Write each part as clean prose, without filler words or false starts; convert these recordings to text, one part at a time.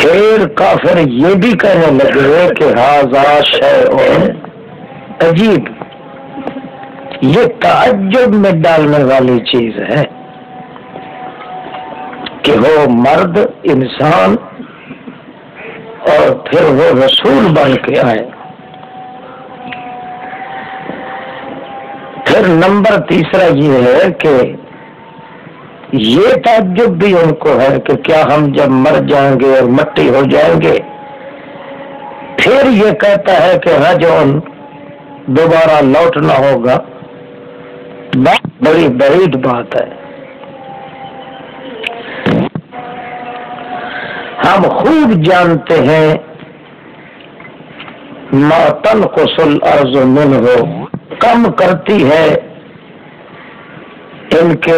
پھر کافر یہ بھی کہنے لگے کہ ھذا شیء عجیب، یہ تعجب میں ڈالنے والی چیز ہے کہ وہ مرد انسان اور پھر وہ رسول بن کے آئے۔ پھر نمبر تیسرا یہ ہے کہ یہ تعجب بھی ان کو ہے کہ کیا ہم جب مر جائیں گے اور مٹی ہو جائیں گے پھر یہ کہتا ہے کہ رجعن دوبارہ لوٹنا ہوگا، بڑی بعید بات ہے۔ ہم خوب جانتے ہیں ما تنقص الارض منہ، کم کرتی ہے ان کے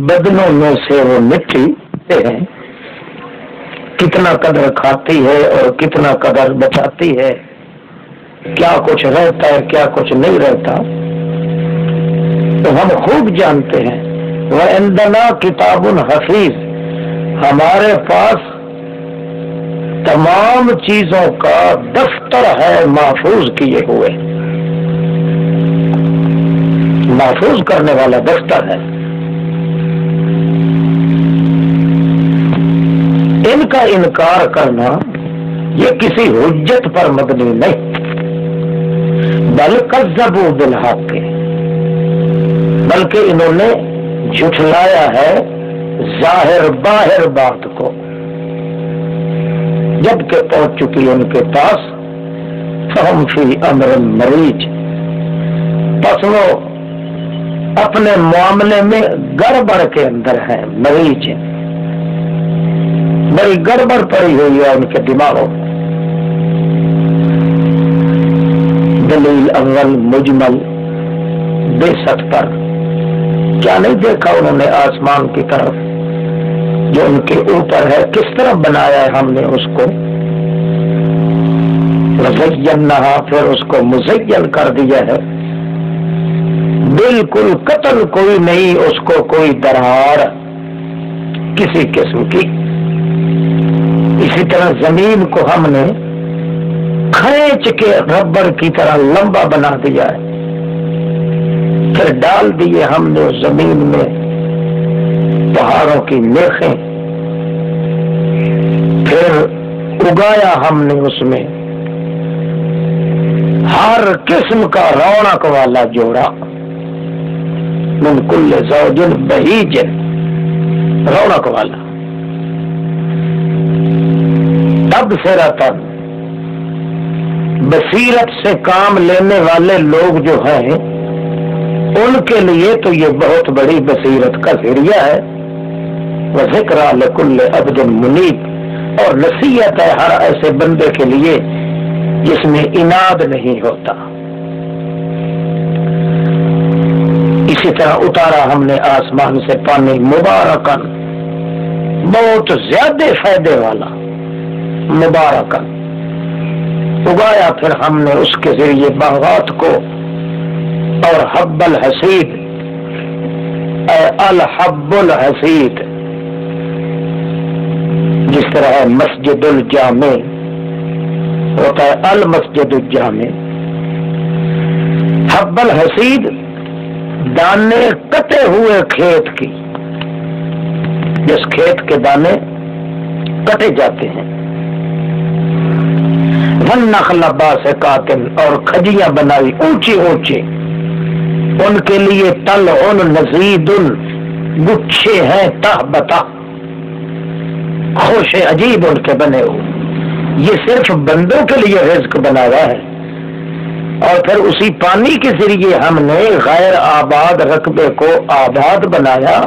بدنوں میں سے وہ مٹی ہیں، کتنا قدر کھاتی ہے اور کتنا قدر بچاتی ہے، کیا کچھ رہتا ہے کیا کچھ نہیں رہتا، تو ہم خوب جانتے ہیں۔ وَعِندَنَا کتاب حفیظ، ہمارے پاس تمام چیزوں کا دفتر ہے محفوظ کیے ہوئے، محفوظ کرنے والا دفتر ہے۔ ان کا انکار کرنا یہ کسی حجت پر مبنی نہیں، بل کذبوا بالحق، بلکہ انہوں نے جھٹلایا ہے ظاہر باہر بات کو، جب کہ پہنچ چکی ان کے پاس فہم فی امر مریج، پس وہ اپنے معاملے میں گڑبڑ کے اندر ہے، مریج ہے، بڑی گڑبڑ پڑی ہوئی ہے ان کے دماغوں۔ دلیل اول مجمل بے ست پر، کیا نہیں دیکھا انہوں نے آسمان کی طرف جو ان کے اوپر ہے، کس طرح بنایا ہے ہم نے اس کو، وزینہا، پھر اس کو مزین کر دیا ہے، بالکل قطن کوئی نہیں اس کو کوئی دراڑ کسی قسم کی۔ اسی طرح زمین کو ہم نے کھینچ کے ربڑ کی طرح لمبا بنا دیا ہے، پھر ڈال دیے ہم نے اس زمین میں پہاڑوں کی میخیں، پھر اگایا ہم نے اس میں ہر قسم کا رونق والا جوڑا، من کل زوج بہیج، رونق والا، تبصرۃ، بصیرت سے کام لینے والے لوگ جو ہیں ان کے لیے تو یہ بہت بڑی بصیرت کا ذریعہ ہے، وذکریٰ لکل عبد منیب، اور نصیحت ہے ہر ایسے بندے کے لیے جس میں عناد نہیں ہوتا۔ اسی طرح اتارا ہم نے آسمان سے پانی مبارکن، بہت زیادہ فائدے والا، مبارکن، اگایا پھر ہم نے اس کے ذریعے باغات کو، اور حب الحسید، الحب الحسید، جس طرح ہے مسجد الجامع ہوتا ہے المسجد الجامع، حب الحسید دانے کٹے ہوئے کھیت کی، جس کھیت کے دانے کٹے جاتے ہیں، والنخل باسقات، اور کھجیاں بنائی اونچی اونچی، ان کے لیے تل ان نزید، گچھے ہیں تہ بتہ، خوش عجیب ان کے بنے ہوئے، یہ صرف بندوں کے لیے رزق بنا ہوا ہے، اور پھر اسی پانی کے ذریعے ہم نے غیر آباد رقبے کو آباد بنایا،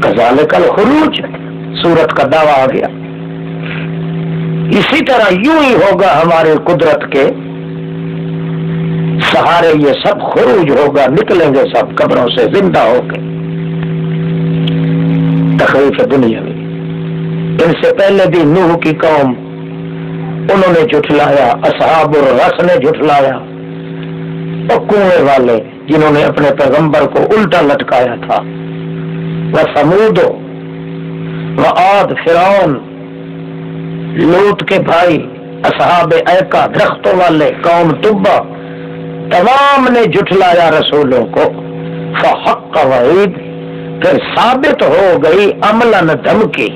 کذالک الخروج، سورت کا دعویٰ آ گیا۔ اسی طرح یوں ہی ہوگا ہمارے قدرت کے سہارے یہ سب خروج ہوگا، نکلیں گے سب قبروں سے زندہ ہو کے۔ تخریف دنیا میں ان سے پہلے بھی نوح کی قوم، انہوں نے جھٹلایا، اصحاب الرس نے جھٹلایا، اور کنویں والے جنہوں نے اپنے پیغمبر کو الٹا لٹکایا تھا، وثمود وعاد، فرعون، لوط کے بھائی اصحاب ایکا درختوں والے قوم تبا تمام نے جھٹلایا رسولوں کو، فحق وعید پھر ثابت ہو گئی عملاً دھمکی،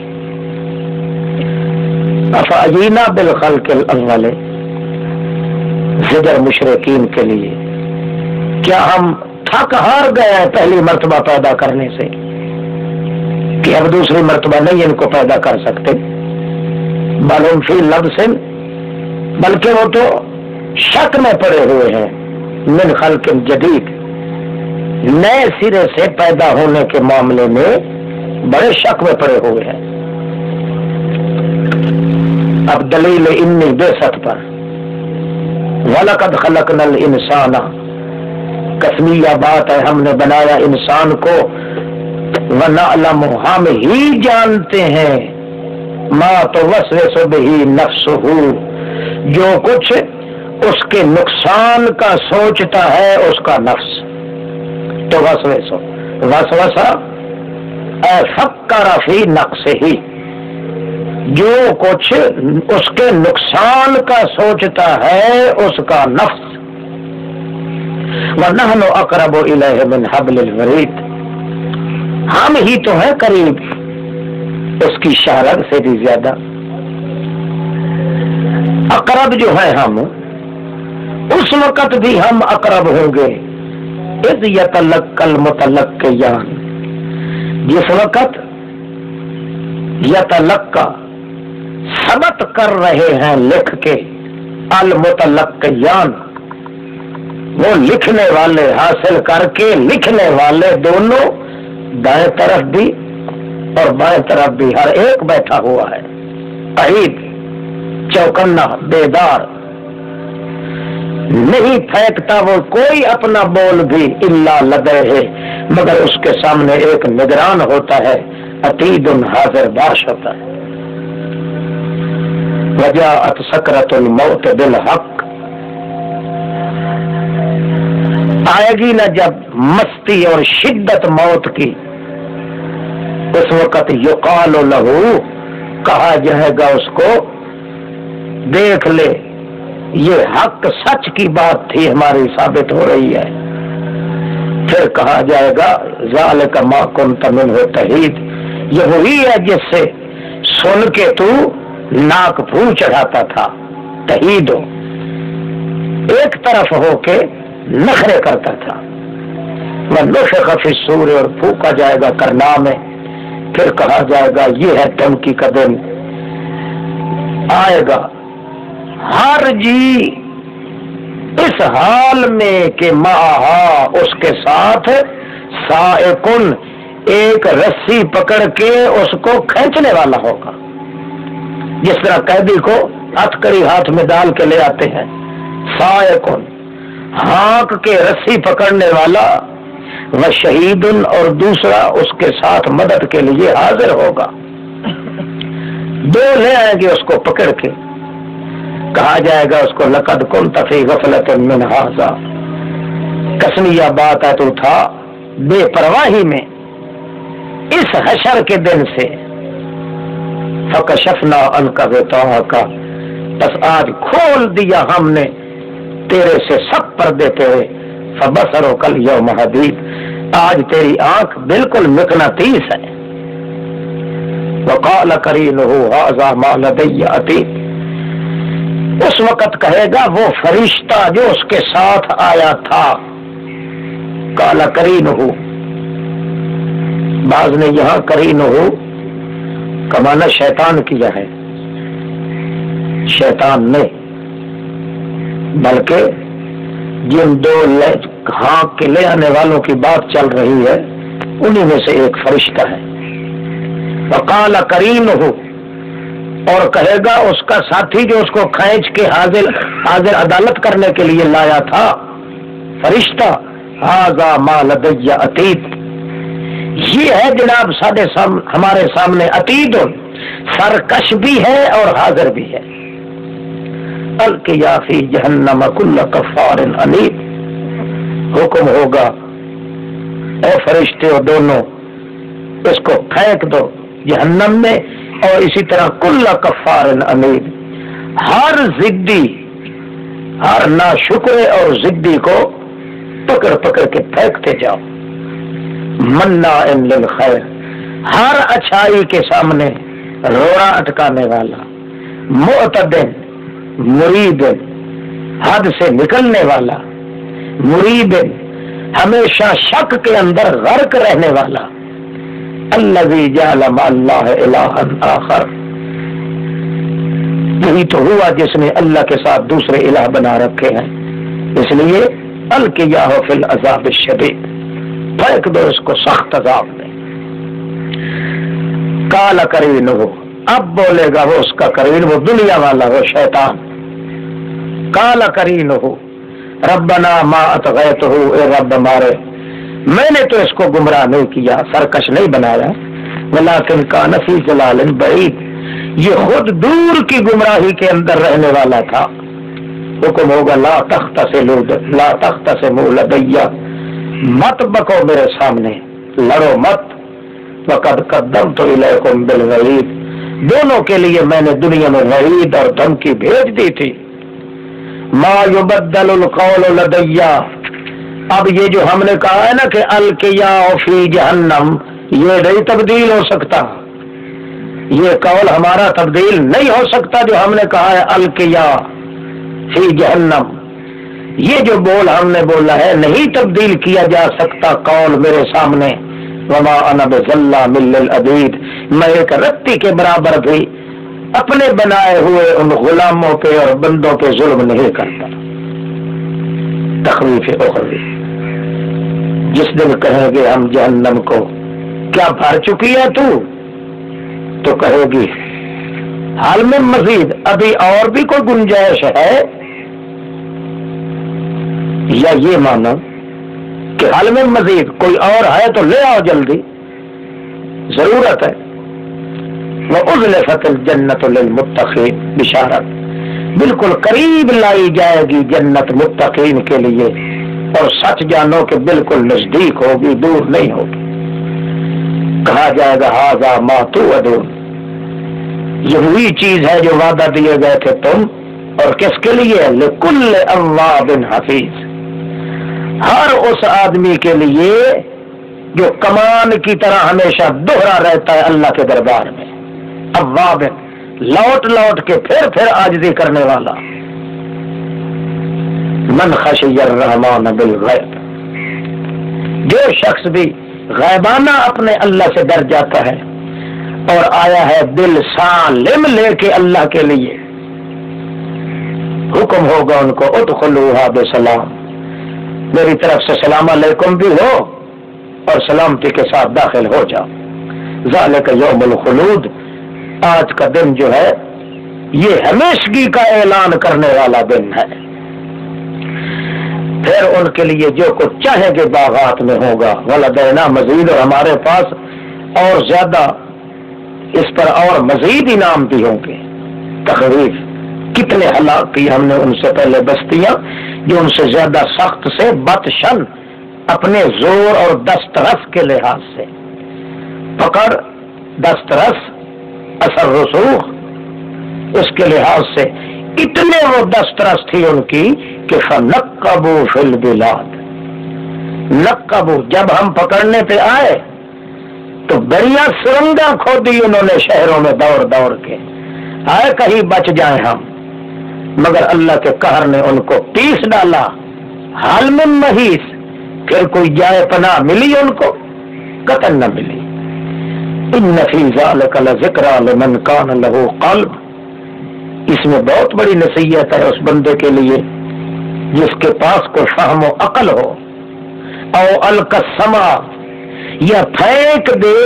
افعینا بالخلق الاول زجر مشرکین کے لیے، کیا ہم تھک ہار گئے ہیں پہلی مرتبہ پیدا کرنے سے کہ اب دوسری مرتبہ نہیں ان کو پیدا کر سکتے؟ معلوم فی لبس، بلکہ وہ تو شک میں پڑے ہوئے ہیں، من خلق جدید نئے سرے سے پیدا ہونے کے معاملے میں بڑے شک میں پڑے ہوئے ہیں۔ اب دلیل انی بعثت پر، وَلَقَدْ خَلَقْنَا الْإِنسَانَ، قسمیہ بات ہے ہم نے بنایا انسان کو، وَنَعْلَمُ ہم ہی جانتے ہیں، مَا تُوَسْوِسُ بِهِ نَفْسُهُ جو کچھ اس کے نقصان کا سوچتا ہے اس کا نفس، تو وسوسہ اے فکر فی نقصہ، جو کچھ اس کے نقصان کا سوچتا ہے اس کا نفس، وَنَحْنُ أَقْرَبُ إِلَيْهِ مِنْ حَبْلِ الْوَرِيدِ ہم ہی تو ہیں قریب اس کی شہرت سے بھی زیادہ، اقرب جو ہے ہم، اس وقت بھی ہم اقرب ہوں گے، اذ یتلقی المتلقیان جس وقت یتلقی سبق کر رہے ہیں لکھ کے، المتلقیان وہ لکھنے والے، حاصل کر کے لکھنے والے دونوں، دائیں طرف بھی اور بائیں طرف بھی ہر ایک بیٹھا ہوا ہے، عید چوکنا بیدار، نہیں پھینکتا وہ کوئی اپنا بول بھی، الا لدیہ مگر اس کے سامنے ایک نگران ہوتا ہے، عتید حاضر باش ہوتا ہے۔ وجاءت سکرۃ الموت بالحق آئے گی نہ جب مستی اور شدت موت کی، اس وقت یقال لہو کہا جائے گا اس کو، دیکھ لے یہ حق سچ کی بات تھی ہماری ثابت ہو رہی ہے، پھر کہا جائے گا ذالک ما کنت منہ تحید، یہ وہی ہے جس سے سن کے تو ناک پھو چڑھاتا تھا، تحید ہو ایک طرف ہو کے نخرے کرتا تھا، ونفخ فی الصور اور پھونکا جائے گا کرنا میں، پھر کہا جائے گا یہ ہے دھمکی کا دن، آئے گا ہر جی اس حال میں کہ معہا اس کے ساتھ سائقن ایک رسی پکڑ کے اس کو کھینچنے والا ہوگا، جس طرح قیدی کو ہتھکڑی ہاتھ میں ڈال کے لے آتے ہیں، سائقن ہانک کے رسی پکڑنے والا، وہ شہید اور دوسرا اس کے ساتھ مدد کے لیے حاضر ہوگا، دو لے آئیں گے اس کو پکڑ کے، کہا جائے گا اس کو لقد کنت فی غفلۃ من ھذا، قسمیہ بات ہے تو تھا بے پرواہی میں اس حشر کے دن سے، فکشفنا عنک غطاءک بس آج کھول دیا ہم نے تیرے سے سب پردے تیرے، فبصرک الیوم حدید آج تیری آنکھ بالکل مقناطیس ہے، وقال قرینہ ھذا ما لدی عتید اس وقت کہے گا وہ فرشتہ جو اس کے ساتھ آیا تھا، قال قرینہ بعض نے یہاں قرینہ کا معنی شیطان کیا ہے، شیطان نے بلکہ جن دو ہانک کے لے آنے والوں کی بات چل رہی ہے انہی میں سے ایک فرشتہ ہے، وقال قرینہ اور کہے گا اس کا ساتھی جو اس کو کھینچ کے حاضر عدالت کرنے کے لیے لایا تھا فرشتہ، ھذا ما لدی عتید یہ ہے جناب ہمارے سامنے عتید، سرکش بھی ہے اور حاضر بھی ہے، القیا فی جہنم کل کفار عنید حکم ہوگا اے فرشتے دونوں اس کو پھینک دو جہنم میں، اور اسی طرح کل کفار عنید، ہر ضدی، ہر ناشکر اور ضدی کو پکڑ پکڑ کے پھینکتے جاؤ. مناع للخیر، ہر اچھائی کے سامنے روڑا اٹکانے والا. معتد مریب، حد سے نکلنے والا. مریب، ہمیشہ شک کے اندر غرق رہنے والا. الذی جعل مع اللہ الہا آخر، یہی تو ہوا جس نے اللہ کے ساتھ دوسرے الہ بنا رکھے ہیں. اس لیے القیاہ فی العذاب الشدید، پھینک دو اس کو سخت عذاب میں. قال قرینہ، اب بولے گا وہ اس کا قرین، وہ دنیا والا، وہ شیطان. قال قرینہ ربنا ما اطغیتہ، اے رب ہمارے، میں نے تو اس کو گمراہ نہیں کیا، سرکش نہیں بنایا، ولکن کان فی ضلال بعید، یہ خود دور کی گمراہی کے اندر رہنے والا تھا. حکم ہوگا لا تختصموا لدی، مت بکو میرے سامنے، لڑو مت. وقد قدمت الیکم بالوعید، دونوں کے لیے میں نے دنیا میں وعید اور دھمکی بھیج دی تھی. ما یبدل القول لدی، اب یہ جو ہم نے کہا ہے نا کہ القیاء فی جہنم، یہ نہیں تبدیل ہو سکتا، یہ قول ہمارا تبدیل نہیں ہو سکتا. جو ہم نے کہا ہے القیاء فی جہنم، یہ جو بول ہم نے بولا ہے نہیں تبدیل کیا جا سکتا قول میرے سامنے. وما انا بظلام للعبید، میں ایک رتی کے برابر بھی اپنے بنائے ہوئے ان غلاموں پہ اور بندوں پہ ظلم نہیں کرتا. تخویف اخروی، جس دن کہیں گے ہم جہنم کو کیا بھر چکی ہے تو کہے گی حال میں مزید، ابھی اور بھی کوئی گنجائش ہے، یا یہ مانو کہ حال میں مزید کوئی اور ہے تو لے آؤ جلدی، ضرورت ہے. وَأُزْلِفَتِ الْجَنَّةُ لِلْمُتَّقِينَ، بشارت بالکل قریب لائی جائے گی جنت متقین کے لیے، اور سچ جانو کہ بالکل نزدیک ہوگی، دور نہیں ہوگی. کہا جائے گا ھذا ما توعدون، یہ وہی چیز ہے جو وعدہ دیے گئے تھے تم، اور کس کے لیے؟ لکل اواب حفیظ، ہر اس آدمی کے لیے جو کمان کی طرح ہمیشہ دوہرا رہتا ہے اللہ کے دربار میں. اواب، لوٹ لوٹ کے پھر عاجزی کرنے والا. من خشی الرحمن بالغیب، جو شخص بھی غیبانہ اپنے اللہ سے ڈر جاتا ہے اور آیا ہے دل سالم لے کے اللہ کے لیے، حکم ہوگا ان کو ادخلوها بسلام، میری طرف سے سلام علیکم بھی ہو اور سلامتی کے ساتھ داخل ہو جاؤ. ذالک یوم الخلود، آج کا دن جو ہے یہ ہمیشگی کا اعلان کرنے والا دن ہے. پھر ان کے لیے جو کچھ چاہیں گے باغات میں ہوگا. ولدینا مزید، اور ہمارے پاس اور زیادہ اس پر اور مزید انعام بھی ہوں گے. تخویف، کتنے ہلاک کی ہم نے ان سے پہلے بستیاں جو ان سے زیادہ سخت سے بطشن، اپنے زور اور دسترس کے لحاظ سے، پکڑ، دسترس، اثر رسوخ، اس کے لحاظ سے اتنے وہ دسترس تھی ان کی کہ فنقبوا فی البلاد، نقبوا، جب ہم پکڑنے پہ آئے تو بڑیا سرنگاں کھودی انہوں نے شہروں میں دوڑ دوڑ کے، آئے کہیں بچ جائیں ہم، مگر اللہ کے قہر نے ان کو پیس ڈالا. حال میں محیص، پھر کوئی جائے پناہ ملی ان کو؟ قطن نہ ملی. ان فی ذلک لذکری لمن کان لہ قلب، اس میں بہت بڑی نصیحت ہے اس بندے کے لیے جس کے پاس کوئی فہم و عقل ہو. او القسما، یا پھینک دے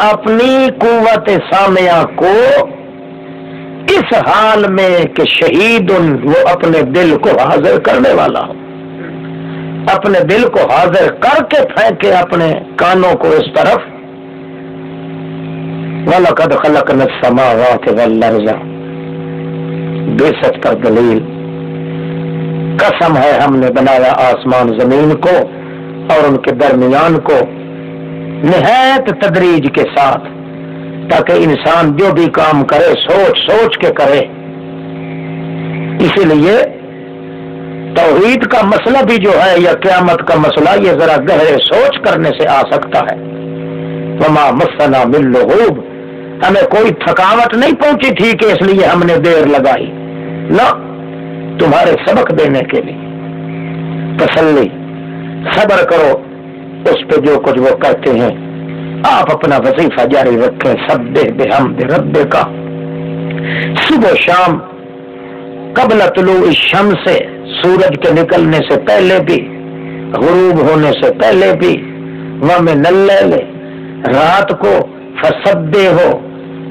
اپنی قوت سامعہ کو اس حال میں کہ شہید، وہ اپنے دل کو حاضر کرنے والا ہو، اپنے دل کو حاضر کر کے پھینکے اپنے کانوں کو اس طرف. وَلَقَدْ خَلَقْنَا السَّمَاوَاتِ وَالْأَرْضَ، بے شک کا دلیل، قسم ہے ہم نے بنایا آسمان زمین کو اور ان کے درمیان کو نہایت تدریج کے ساتھ. تاکہ انسان جو بھی کام کرے سوچ سوچ کے کرے. اسی لیے توحید کا مسئلہ بھی جو ہے یا قیامت کا مسئلہ یہ ذرا گہرے سوچ کرنے سے آ سکتا ہے. وما مسنا من لغوب، ہمیں کوئی تھکاوٹ نہیں پہنچی تھی کہ اس لیے ہم نے دیر لگائی، نہ، تمہارے سبق دینے کے لیے. تسلی، صبر کرو اس پہ جو کچھ وہ کہتے ہیں. آپ اپنا وظیفہ جاری رکھیں، سبح بحمد ربک، صبح و شام، قبل طلوع الشمس سے، سورج کے نکلنے سے پہلے بھی، غروب ہونے سے پہلے بھی، ومن اللیل، رات کو، فسبحہ،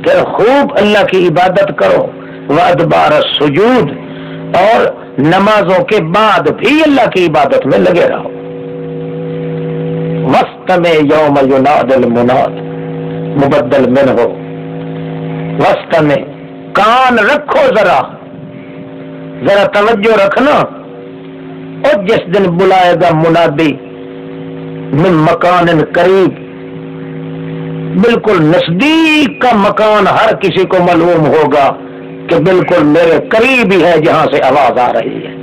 کہ خوب اللہ کی عبادت کرو، وادبار السجود، اور نمازوں کے بعد بھی اللہ کی عبادت میں لگے رہو. واستمع یوم یناد المناد، مبدل منہ، واستمع، کان رکھو، ذرا توجہ رکھنا. اور جس دن بلائے گا منادی من مکان قریب، بالکل نزدیک کا مکان ہر کسی کو معلوم ہوگا کہ بالکل میرے قریب ہی ہے جہاں سے آواز آ رہی ہے.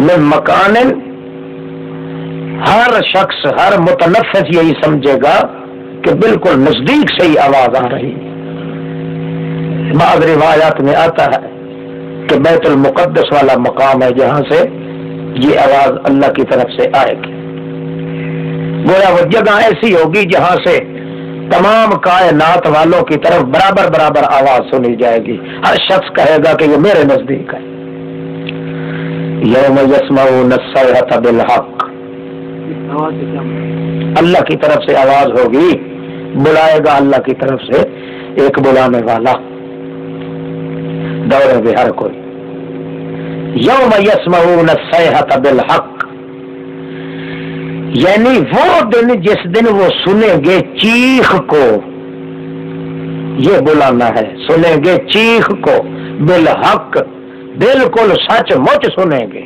من مکان، ہر شخص، ہر متنفس یہی سمجھے گا کہ بالکل نزدیک سے ہی آواز آ رہی ہے. بعض روایات میں آتا ہے کہ بیت المقدس والا مقام ہے جہاں سے یہ آواز اللہ کی طرف سے آئے گی. گویا وہ جگہ ایسی ہوگی جہاں سے تمام کائنات والوں کی طرف برابر برابر آواز سنی جائے گی. ہر شخص کہے گا کہ یہ میرے نزدیک ہے. یوم یسمعون الصیحۃ بالحق، اللہ کی طرف سے آواز ہوگی، بلائے گا اللہ کی طرف سے ایک بلانے والا، دورے میں ہر کوئی. یوم یسمعون الصیحۃ بالحق، یعنی وہ دن جس دن وہ سنیں گے چیخ کو. یہ بلانا ہے، سنیں گے چیخ کو، بالحق، بالکل سچ مچ سنیں گے،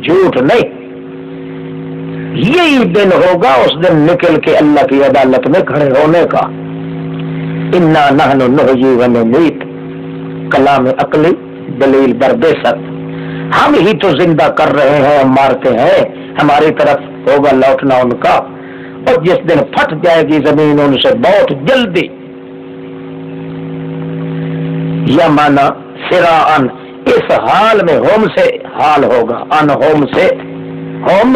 جھوٹ نہیں. یہی دن ہوگا اس دن نکل کے اللہ کی عدالت میں کھڑے ہونے کا. انا نحن نحیی و نمیت، کلام عقلی، دلیل بربیست. ہم ہی تو زندہ کر رہے ہیں، ہم مارتے ہیں، ہماری طرف ہوگا لوٹنا ان کا. اور جس دن پھٹ جائے گی زمین ان سے بہت جلدی. یا مانا سراعن، اس حال میں، ہوم سے حال ہوگا، ان ہوم سے ہوم،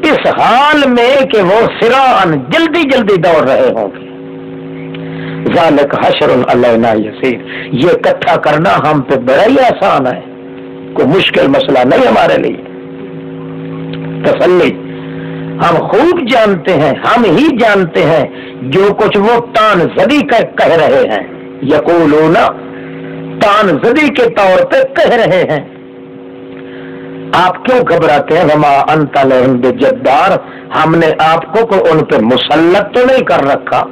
اس حال میں کہ وہ سراعن جلدی جلدی دوڑ رہے ہوں گے. ذالک حشر علینا یسیر، یہ اکٹھا کرنا ہم پہ بڑا ہی آسان ہے، کوئی مشکل مسئلہ نہیں ہمارے لیے. تسلی، ہم خوب جانتے ہیں، ہم ہی جانتے ہیں جو کچھ وہ تان زدی کہہ رہے ہیں. یقولون، تان زدی کے طور پہ کہہ رہے ہیں. آپ کیوں گھبراتے ہیں؟ وما انت لہم بجبار، ہم نے آپ کو کوئی ان پہ مسلط تو نہیں کر رکھا،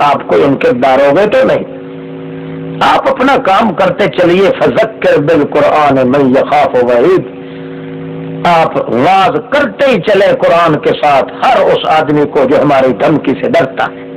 آپ کوئی ان کے داروغے تو نہیں. آپ اپنا کام کرتے چلیے. فذکر بالقرآن من یخاف وعید، آپ واز کرتے ہی چلے قرآن کے ساتھ ہر اس آدمی کو جو ہماری دھمکی سے ڈرتا ہے.